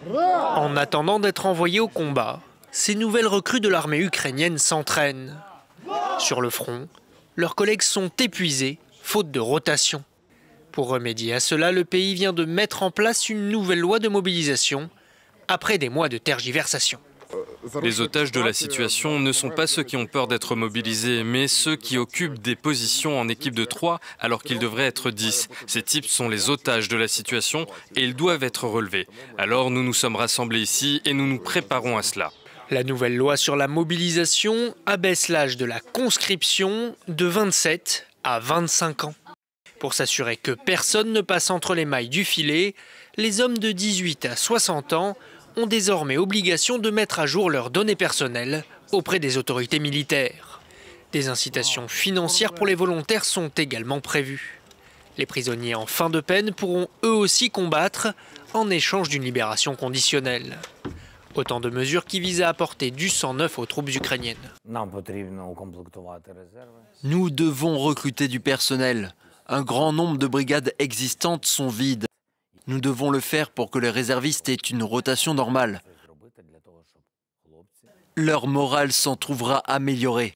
En attendant d'être envoyés au combat, ces nouvelles recrues de l'armée ukrainienne s'entraînent. Sur le front, leurs collègues sont épuisés, faute de rotation. Pour remédier à cela, le pays vient de mettre en place une nouvelle loi de mobilisation, après des mois de tergiversation. Les otages de la situation ne sont pas ceux qui ont peur d'être mobilisés, mais ceux qui occupent des positions en équipe de 3 alors qu'ils devraient être 10. Ces types sont les otages de la situation et ils doivent être relevés. Alors nous nous sommes rassemblés ici et nous nous préparons à cela. La nouvelle loi sur la mobilisation abaisse l'âge de la conscription de 27 à 25 ans. Pour s'assurer que personne ne passe entre les mailles du filet, les hommes de 18 à 60 ans ont désormais obligation de mettre à jour leurs données personnelles auprès des autorités militaires. Des incitations financières pour les volontaires sont également prévues. Les prisonniers en fin de peine pourront eux aussi combattre en échange d'une libération conditionnelle. Autant de mesures qui visent à apporter du sang neuf aux troupes ukrainiennes. Nous devons recruter du personnel. Un grand nombre de brigades existantes sont vides. Nous devons le faire pour que les réservistes aient une rotation normale. Leur morale s'en trouvera améliorée.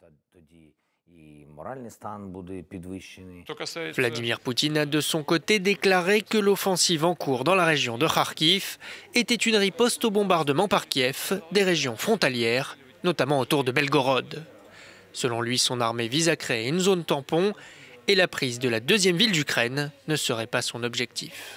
Vladimir Poutine a de son côté déclaré que l'offensive en cours dans la région de Kharkiv était une riposte au bombardement par Kiev des régions frontalières, notamment autour de Belgorod. Selon lui, son armée vise à créer une zone tampon et la prise de la deuxième ville d'Ukraine ne serait pas son objectif.